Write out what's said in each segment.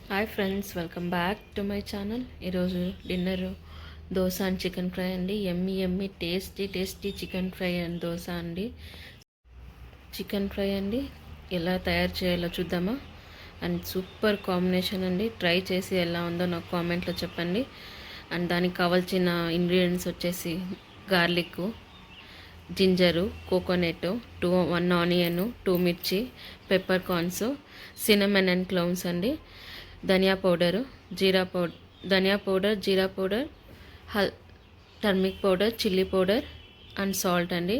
Hi friends, welcome back to my channel. ఈరోజు dinner dosa and chicken fry అండి. Yummy yummy tasty chicken fry and dosa అండి. Chicken fry అండి, ఎలా తయారు చేయాలో చూద్దామా. అండ్ సూపర్ కాంబినేషన్ అండి. ట్రై చేసి ఎలా ఉందో నాకు కామెంట్లో చెప్పండి. అండ్ దానికి కావాల్సిన ఇంగ్రీడియంట్స్ వచ్చేసి గార్లిక్, జింజరు, కోకోనట్, 1 ఆనియన్, 2 మిర్చి, pepper corns, cinnamon and cloves అండి, ధనియా పౌడరు, ధనియా పౌడర్, జీరా powder, turmeric powder, chilli powder and salt అండి.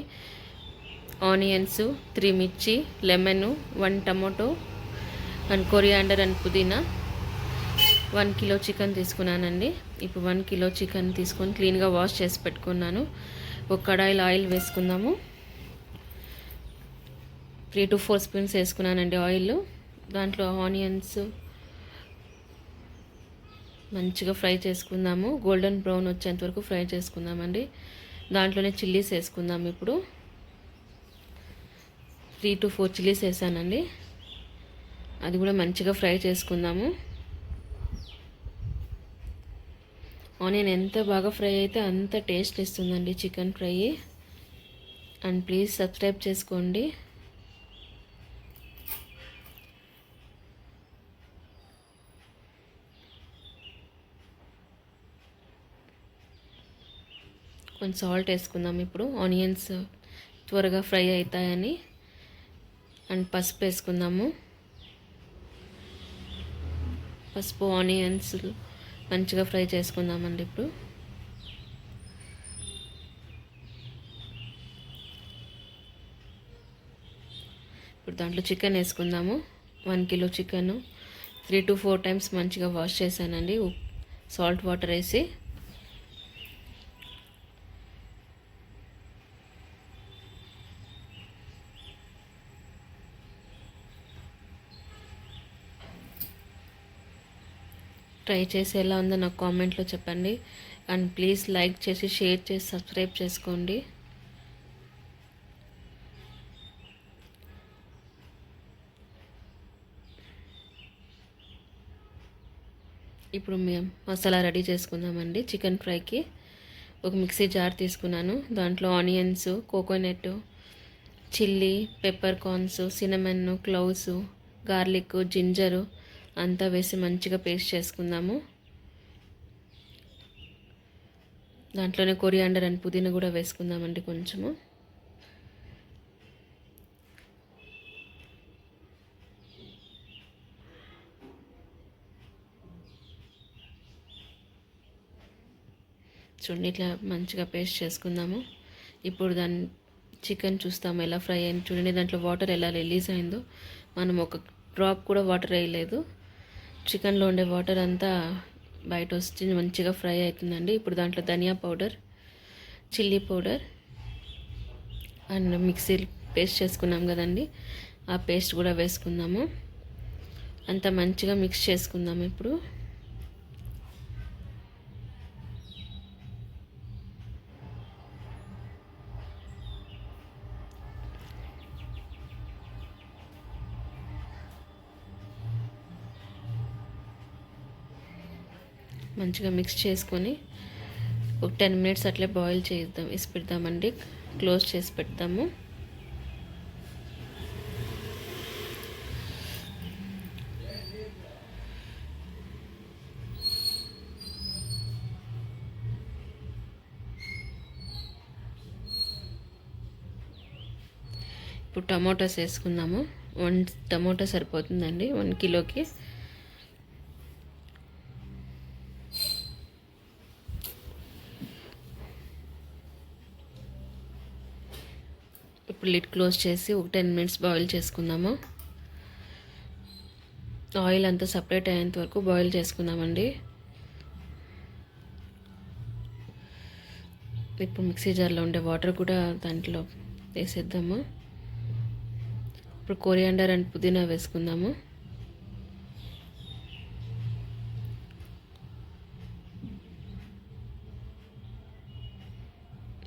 ఆనియన్స్, 3 మిర్చి, lemon, 1 tomato and coriander and పుదీనా. 1 కిలో చికెన్ తీసుకున్నానండి. ఇప్పుడు 1 కిలో చికెన్ తీసుకొని క్లీన్గా వాష్ చేసి పెట్టుకున్నాను. ఒక కడాయిలో ఆయిల్ వేసుకుందాము. 3 to 4 స్పూన్స్ వేసుకున్నానండి ఆయిల్. దాంట్లో ఆనియన్స్ మంచిగా ఫ్రై చేసుకుందాము. గోల్డెన్ బ్రౌన్ వచ్చేంత వరకు ఫ్రై చేసుకుందామండి. దాంట్లోనే చిల్లీస్ వేసుకుందాం. ఇప్పుడు 3 to 4 చిల్లీస్ వేసానండి. అది కూడా మంచిగా ఫ్రై చేసుకుందాము. ఆనియన్ ఎంత బాగా ఫ్రై అయితే అంత టేస్ట్ ఇస్తుందండి chicken fry. And please subscribe చేసుకోండి. కొంచెం సాల్ట్ వేసుకుందాం ఇప్పుడు, ఆనియన్స్ త్వరగా ఫ్రై అవుతాయని. అండ్ పసుపు వేసుకుందాము. పసుపు, ఆనియన్స్ మంచిగా ఫ్రై చేసుకుందామండి. ఇప్పుడు దాంట్లో చికెన్ వేసుకుందాము. 1 కిలో చికెన్ 3 to 4 టైమ్స్ మంచిగా వాష్ చేశానండి సాల్ట్ వాటర్ వేసి. ట్రై చేసి ఎలా ఉందో నాకు కామెంట్లో చెప్పండి. అండ్ ప్లీజ్ లైక్ చేసి, షేర్ చేసి, సబ్స్క్రైబ్ చేసుకోండి. ఇప్పుడు మేము మసాలా రెడీ చేసుకుందామండి. చికెన్ ఫ్రైకి ఒక మిక్సీ జార్ తీసుకున్నాను. దాంట్లో onions, coconut, chilli, pepper corns, cinnamon, cloves, garlic, ginger అంతా వేసి మంచిగా పేస్ట్ చేసుకుందాము. దాంట్లోనే కొరియాండర్ అండ్ పుదీనా కూడా వేసుకుందామండి కొంచెము. చూడండి, ఇట్లా మంచిగా పేస్ట్ చేసుకుందాము. ఇప్పుడు దాన్ని చికెన్ చూస్తాము ఎలా ఫ్రై అయింది. చూడండి, దాంట్లో వాటర్ ఎలా రిలీజ్ అయిందో. మనం ఒక డ్రాప్ కూడా వాటర్ వేయలేదు. చికెన్లో ఉండే వాటర్ అంతా బయట వచ్చి మంచిగా ఫ్రై అవుతుందండి. ఇప్పుడు దాంట్లో ధనియా powder, chilli powder and mixie paste చేసుకున్నాం కదండి, ఆ పేస్ట్ కూడా వేసుకుందాము. అంతా మంచిగా మిక్స్ చేసుకుందాము. ఇప్పుడు మంచిగా మిక్స్ చేసుకొని ఒక 10 మినిట్స్ అట్లే బాయిల్ చేద్దాం, వేసి పెడదామండి. క్లోజ్ చేసి పెడతాము. ఇప్పుడు టమాటోస్ వేసుకుందాము. 1 టమాటో సరిపోతుందండి 1 కిలోకి. ఇప్పుడు లిడ్ క్లోజ్ చేసి ఒక 10 మినిట్స్ బాయిల్ చేసుకుందాము. ఆయిల్ అంతా సపరేట్ అయ్యేంత వరకు బాయిల్ చేసుకుందామండి. ఇప్పుడు మిక్సీ జార్లో ఉండే వాటర్ కూడా దాంట్లో వేసేద్దాము. ఇప్పుడు కొరియాండర్ అండ్ పుదీనా వేసుకుందాము.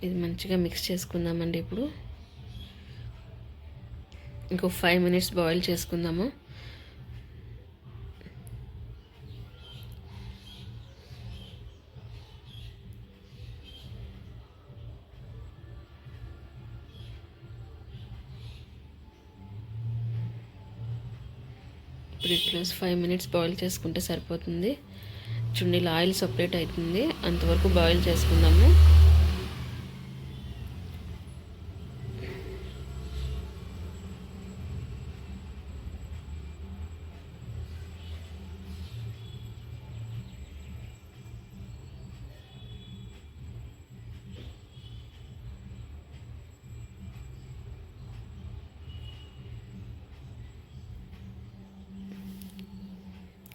ఇది మంచిగా మిక్స్ చేసుకుందామండి. ఇప్పుడు ఇంకో 5 మినిట్స్ బాయిల్ చేసుకుందాము. ఇప్పుడు ఇట్లా 5 మినిట్స్ బాయిల్ చేసుకుంటే సరిపోతుంది. చూడండి ఇలా ఆయిల్ సపరేట్ అవుతుంది, అంతవరకు బాయిల్ చేసుకుందాము.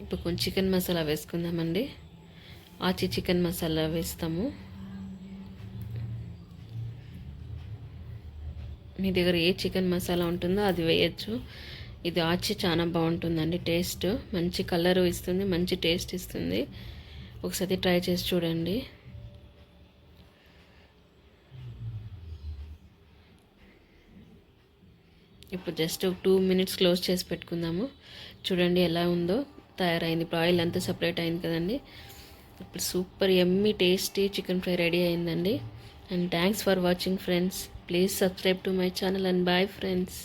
ఇప్పుడు కొంచెం చికెన్ మసాలా వేసుకుందామండి. ఆచి చికెన్ మసాలా వేస్తాము. మీ దగ్గర ఏ చికెన్ మసాలా ఉంటుందో అది వేయచ్చు. ఇది ఆచి చాలా బాగుంటుందండి. టేస్ట్ మంచి కలర్ ఇస్తుంది, మంచి టేస్ట్ ఇస్తుంది. ఒకసారి ట్రై చేసి చూడండి. ఇప్పుడు జస్ట్ 2 మినిట్స్ క్లోజ్ చేసి పెట్టుకుందాము. చూడండి ఎలా ఉందో తయారైంది. ఇప్పుడు ఆయిల్ అంతా సపరేట్ అయింది కదండి. ఇప్పుడు super yummy tasty chicken fry ready అయిందండి. And thanks for watching friends. Please subscribe to my channel and bye friends.